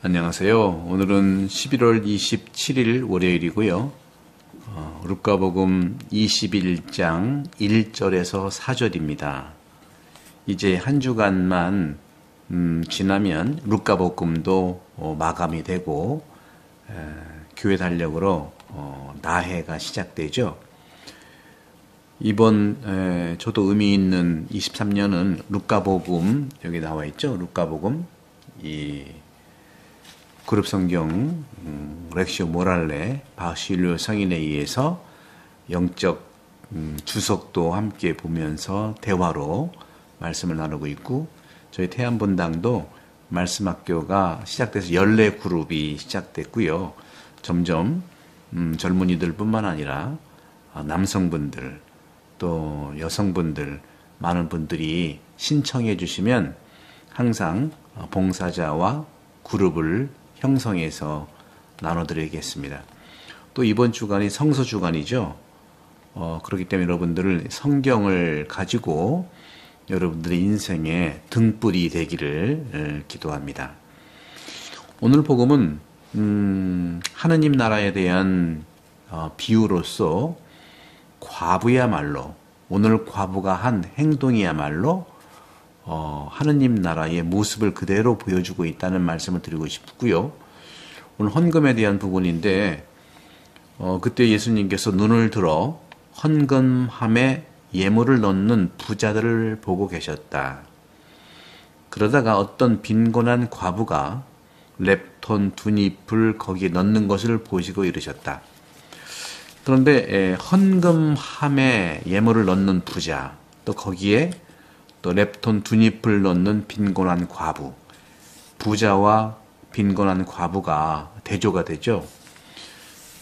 안녕하세요. 오늘은 11월 27일 월요일이고요. 루카복음 21장 1절에서 4절입니다. 이제 한 주간만 지나면 루카복음도 마감이 되고 교회 달력으로 나해가 시작되죠. 이번 저도 의미 있는 23년은 루카복음, 여기 나와 있죠. 루카복음 이 그룹 성경 렉시오 모랄레 바실리오 성인에 의해서 영적 주석도 함께 보면서 대화로 말씀을 나누고 있고, 저희 태안본당도 말씀학교가 시작돼서 14그룹이 시작됐고요. 점점 젊은이들 뿐만 아니라 남성분들 또 여성분들 많은 분들이 신청해 주시면 항상 봉사자와 그룹을 형성해서 나눠드리겠습니다. 또 이번 주간이 성서주간이죠. 그렇기 때문에 여러분들을 성경을 가지고 여러분들의 인생의 등불이 되기를 기도합니다. 오늘 복음은 하느님 나라에 대한 비유로서 과부야말로, 오늘 과부가 한 행동이야말로 하느님 나라의 모습을 그대로 보여주고 있다는 말씀을 드리고 싶고요. 오늘 헌금에 대한 부분인데 그때 예수님께서 눈을 들어 헌금함에 예물을 넣는 부자들을 보고 계셨다. 그러다가 어떤 빈곤한 과부가 렙톤 2잎을 거기에 넣는 것을 보시고 이르셨다. 그런데 헌금함에 예물을 넣는 부자, 또 거기에 또 렙톤 2잎을 넣는 빈곤한 과부, 부자와 빈곤한 과부가 대조가 되죠.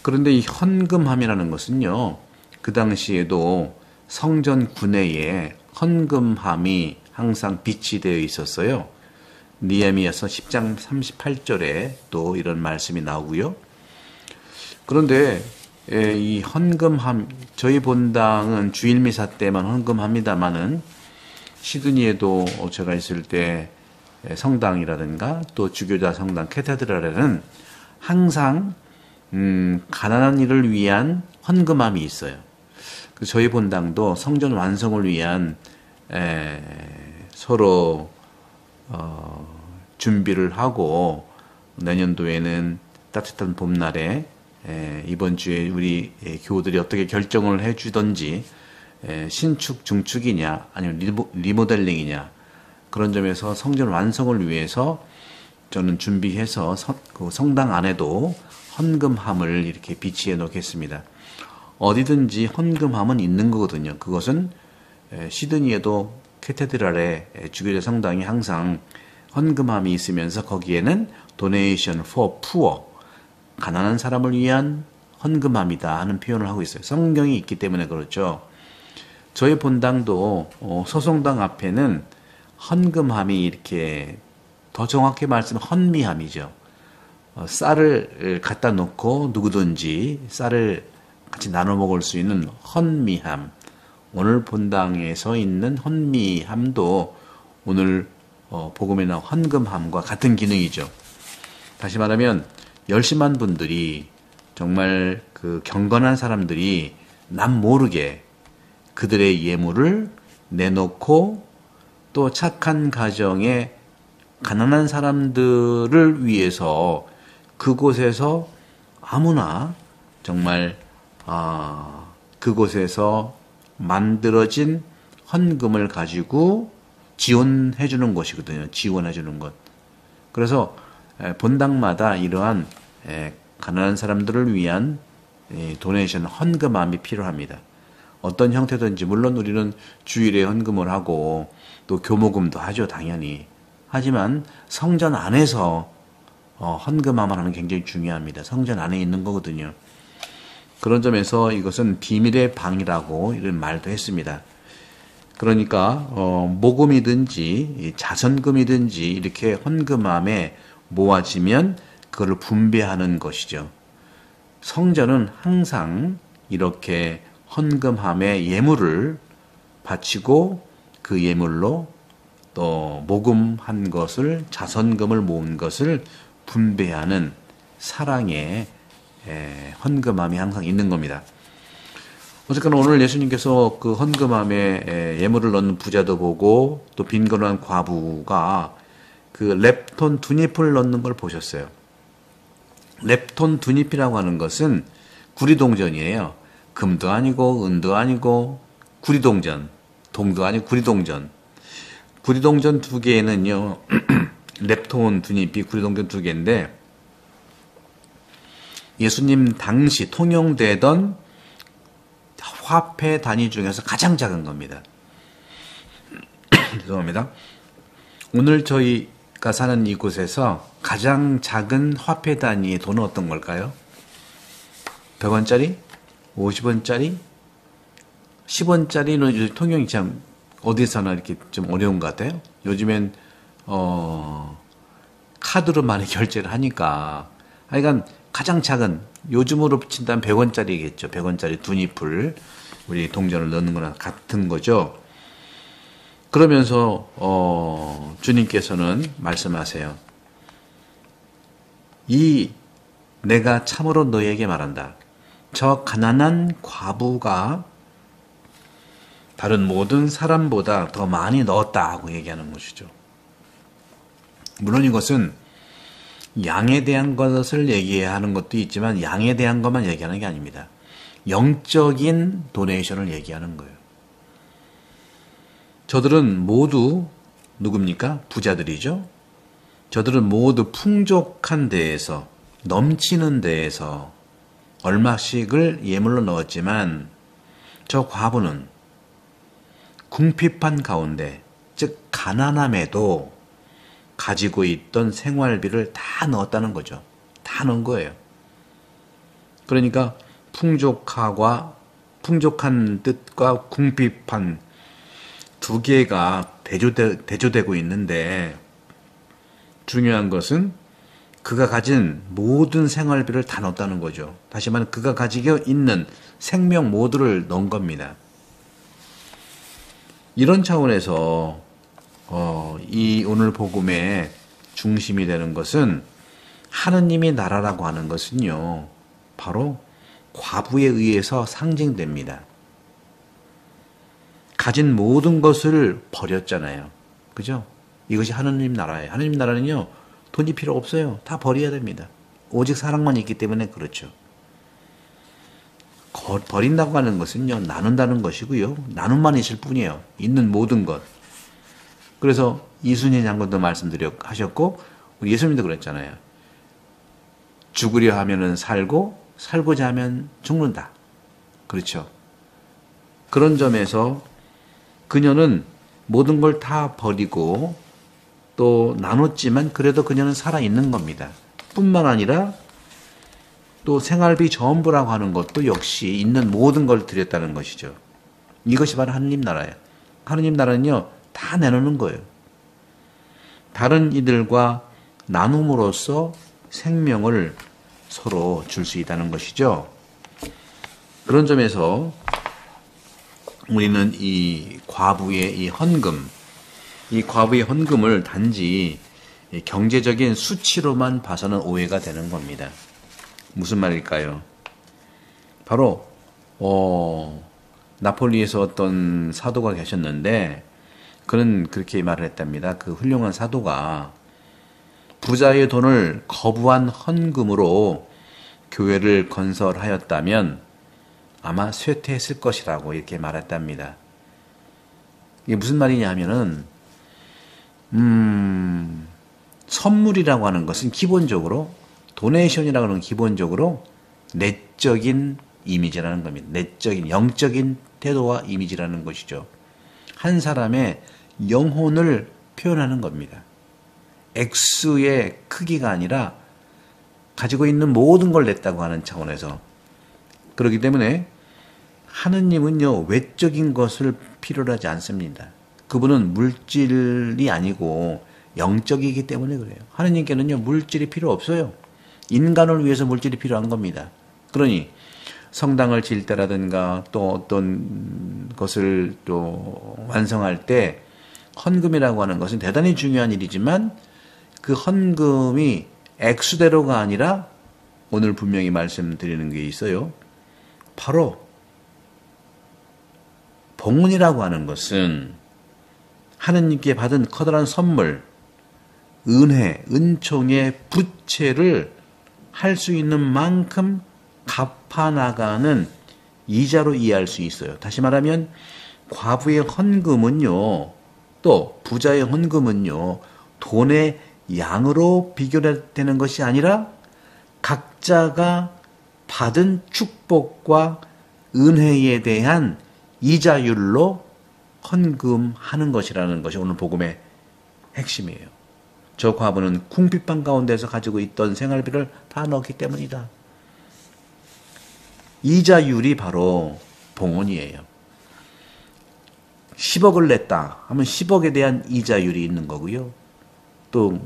그런데 이 헌금함이라는 것은요, 그 당시에도 성전 구내에 헌금함이 항상 비치되어 있었어요. 느헤미야서 10장 38절에 또 이런 말씀이 나오고요. 그런데 이 헌금함, 저희 본당은 주일미사 때만 헌금합니다마는 시드니에도 제가 있을 때 성당이라든가 또 주교자 성당 캐테드랄에는 항상 가난한 이를 위한 헌금함이 있어요. 저희 본당도 성전 완성을 위한 서로 준비를 하고, 내년도에는 따뜻한 봄날에 이번 주에 우리 교우들이 어떻게 결정을 해주던지, 신축, 중축이냐 아니면 리모델링이냐, 그런 점에서 성전 완성을 위해서 저는 준비해서 그 성당 안에도 헌금함을 이렇게 비치해 놓겠습니다. 어디든지 헌금함은 있는 거거든요. 그것은 시드니에도 캐테드랄의 주교자 성당이 항상 헌금함이 있으면서 거기에는 Donation for Poor, 가난한 사람을 위한 헌금함이다 하는 표현을 하고 있어요. 성경이 있기 때문에 그렇죠. 저희 본당도 소송당 앞에는 헌금함이 이렇게, 더 정확히 말씀은 헌미함이죠. 쌀을 갖다 놓고 누구든지 쌀을 같이 나눠 먹을 수 있는 헌미함, 오늘 본당에서 있는 헌미함도 오늘 복음에 나온 헌금함과 같은 기능이죠. 다시 말하면 열심한 분들이, 정말 그 경건한 사람들이 남 모르게 그들의 예물을 내놓고, 또 착한 가정에 가난한 사람들을 위해서 그곳에서 아무나 정말 그곳에서 만들어진 헌금을 가지고 지원해 주는 것이거든요. 지원해 주는 것. 그래서 본당마다 이러한 가난한 사람들을 위한 도네이션 헌금함이 필요합니다. 어떤 형태든지, 물론 우리는 주일에 헌금을 하고 또 교모금도 하죠, 당연히. 하지만 성전 안에서 헌금함을 하는 게 굉장히 중요합니다. 성전 안에 있는 거거든요. 그런 점에서 이것은 비밀의 방이라고 이런 말도 했습니다. 그러니까 모금이든지 자선금이든지 이렇게 헌금함에 모아지면 그걸 분배하는 것이죠. 성전은 항상 이렇게 헌금함에 예물을 바치고 그 예물로 또 모금한 것을, 자선금을 모은 것을 분배하는 사랑의 헌금함이 항상 있는 겁니다. 어쨌거나 오늘 예수님께서 그 헌금함에 예물을 넣는 부자도 보고 또 빈곤한 과부가 그 렙톤 두 잎을 넣는 걸 보셨어요. 렙톤 두 잎이라고 하는 것은 구리동전이에요. 금도 아니고 은도 아니고 구리동전, 동도 아니고 구리동전. 구리동전 두 개에는요, 렙톤 두 잎이 구리동전 두 개인데 예수님 당시 통용되던 화폐 단위 중에서 가장 작은 겁니다. 죄송합니다. 오늘 저희가 사는 이곳에서 가장 작은 화폐 단위의 돈은 어떤 걸까요? 100원짜리? 50원짜리? 10원짜리는 통용이 참 어디서나 이렇게 좀 어려운 것 같아요. 요즘엔 카드로 많이 결제를 하니까 하여간 가장 작은 요즘으로 붙인다면 100원짜리겠죠. 100원짜리 두 잎을 우리 동전을 넣는 거랑 같은 거죠. 그러면서 주님께서는 말씀하세요. 내가 참으로 너희에게 말한다. 저 가난한 과부가 다른 모든 사람보다 더 많이 넣었다고 얘기하는 것이죠. 물론 이것은 양에 대한 것을 얘기하는 것도 있지만 양에 대한 것만 얘기하는 게 아닙니다. 영적인 도네이션을 얘기하는 거예요. 저들은 모두 누굽니까? 부자들이죠. 저들은 모두 풍족한 데에서 넘치는 데에서 얼마씩을 예물로 넣었지만 저 과부는 궁핍한 가운데 즉 가난함에도 가지고 있던 생활비를 다 넣었다는 거죠. 다 넣은 거예요. 그러니까 풍족한 뜻과 궁핍한 두 개가 대조되고 있는데 중요한 것은 그가 가진 모든 생활비를 다 넣었다는 거죠. 다시 말하면 그가 가지고 있는 생명 모두를 넣은 겁니다. 이런 차원에서 이 오늘 복음의 중심이 되는 것은 하느님의 나라라고 하는 것은요, 바로 과부에 의해서 상징됩니다. 가진 모든 것을 버렸잖아요. 그죠? 이것이 하느님 나라예요. 하느님 나라는요, 돈이 필요 없어요. 다 버려야 됩니다. 오직 사랑만 있기 때문에 그렇죠. 버린다고 하는 것은요, 나눈다는 것이고요. 나눔만 있을 뿐이에요. 있는 모든 것. 그래서 이순신 장군도 말씀하셨고 우리 예수님도 그랬잖아요. 죽으려 하면은 살고 살고자 하면 죽는다. 그렇죠. 그런 점에서 그녀는 모든 걸 다 버리고 또 나눴지만 그래도 그녀는 살아있는 겁니다. 뿐만 아니라 또 생활비 전부라고 하는 것도 역시 있는 모든 걸 드렸다는 것이죠. 이것이 바로 하느님 나라예요. 하느님 나라는요, 다 내놓는 거예요. 다른 이들과 나눔으로써 생명을 서로 줄 수 있다는 것이죠. 그런 점에서 우리는 이 과부의 이 과부의 헌금을 단지 경제적인 수치로만 봐서는 오해가 되는 겁니다. 무슨 말일까요? 바로 나폴리에서 어떤 사도가 계셨는데 그는 그렇게 말을 했답니다. 그 훌륭한 사도가 부자의 돈을 거부한 헌금으로 교회를 건설하였다면 아마 쇠퇴했을 것이라고 이렇게 말했답니다. 이게 무슨 말이냐 하면은 선물이라고 하는 것은 기본적으로 도네이션이라고 하는 건 기본적으로 내적인 이미지라는 겁니다. 내적인 영적인 태도와 이미지라는 것이죠. 한 사람의 영혼을 표현하는 겁니다. 액수의 크기가 아니라 가지고 있는 모든 걸 냈다고 하는 차원에서 그렇기 때문에 하느님은요 외적인 것을 필요로 하지 않습니다. 그분은 물질이 아니고 영적이기 때문에 그래요. 하느님께는요 물질이 필요 없어요. 인간을 위해서 물질이 필요한 겁니다. 그러니 성당을 지을 때라든가 또 어떤 것을 또 완성할 때 헌금이라고 하는 것은 대단히 중요한 일이지만 그 헌금이 액수대로가 아니라 오늘 분명히 말씀드리는 게 있어요. 바로 봉헌이라고 하는 것은 하느님께 받은 커다란 선물, 은혜, 은총의 부채를 할 수 있는 만큼 갚아나가는 이자로 이해할 수 있어요. 다시 말하면 과부의 헌금은요, 또 부자의 헌금은요, 돈의 양으로 비교되는 것이 아니라 각자가 받은 축복과 은혜에 대한 이자율로 헌금하는 것이라는 것이 오늘 복음의 핵심이에요. 저 과부는 궁핍한 가운데서 가지고 있던 생활비를 다 넣었기 때문이다. 이자율이 바로 봉헌이에요. 10억을 냈다 하면 10억에 대한 이자율이 있는 거고요. 또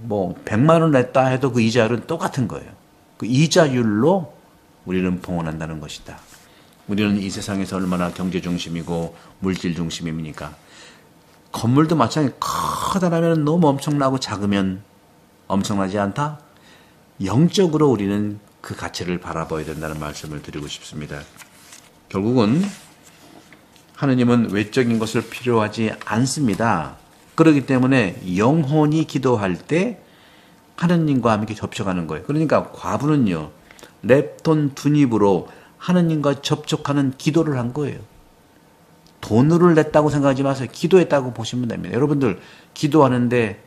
뭐 100만 원 냈다 해도 그 이자율은 똑같은 거예요. 그 이자율로 우리는 봉헌한다는 것이다. 우리는 이 세상에서 얼마나 경제 중심이고 물질 중심입니까? 건물도 마찬가지. 커다라면 너무 엄청나고 작으면 엄청나지 않다? 영적으로 우리는 그 가치를 바라봐야 된다는 말씀을 드리고 싶습니다. 결국은 하느님은 외적인 것을 필요하지 않습니다. 그렇기 때문에 영혼이 기도할 때 하느님과 함께 접촉하는 거예요. 그러니까 과부는요, 랩돈 두 입으로 하느님과 접촉하는 기도를 한 거예요. 돈을 냈다고 생각하지 마세요. 기도했다고 보시면 됩니다. 여러분들 기도하는데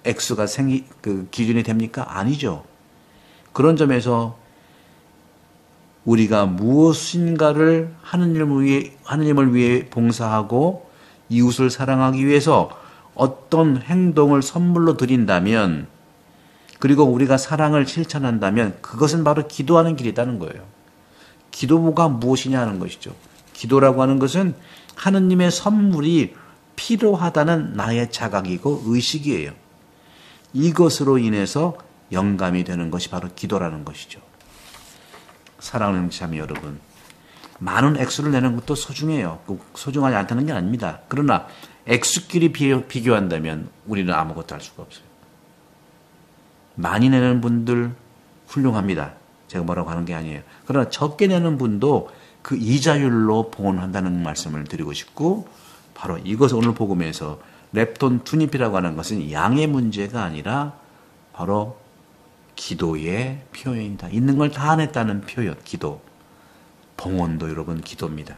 액수가 기준이 됩니까? 아니죠. 그런 점에서 우리가 무엇인가를 하느님을 위해 봉사하고 이웃을 사랑하기 위해서 어떤 행동을 선물로 드린다면, 그리고 우리가 사랑을 실천한다면 그것은 바로 기도하는 길이라는 거예요. 기도가 무엇이냐 하는 것이죠. 기도라고 하는 것은 하느님의 선물이 필요하다는 나의 자각이고 의식이에요. 이것으로 인해서 영감이 되는 것이 바로 기도라는 것이죠. 사랑하는 자매 여러분, 많은 액수를 내는 것도 소중해요. 소중하지 않다는 게 아닙니다. 그러나 액수끼리 비교한다면 우리는 아무것도 할 수가 없어요. 많이 내는 분들 훌륭합니다. 제가 뭐라고 하는 게 아니에요. 그러나 적게 내는 분도 그 이자율로 봉헌한다는 말씀을 드리고 싶고, 바로 이것을 오늘 복음에서 랩돈 투닙이라고 하는 것은 양의 문제가 아니라 바로 기도의 표현이다. 있는 걸 다 냈다는 표현, 기도. 봉헌도 여러분 기도입니다.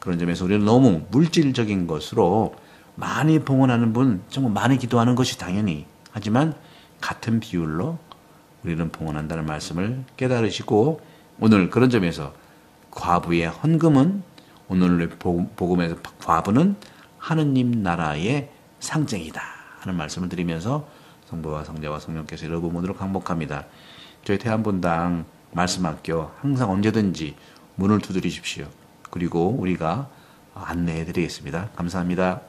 그런 점에서 우리는 너무 물질적인 것으로 많이 봉헌하는 분, 정말 많이 기도하는 것이 당연히, 하지만 같은 비율로 우리는 봉헌한다는 말씀을 깨달으시고, 오늘 그런 점에서 과부의 헌금은, 오늘 복음에서 과부는 하느님 나라의 상징이다 하는 말씀을 드리면서 성부와 성자와 성령께서 여러분 모두를 강복합니다. 저희 태안본당 말씀학교 항상 언제든지 문을 두드리십시오. 그리고 우리가 안내해 드리겠습니다. 감사합니다.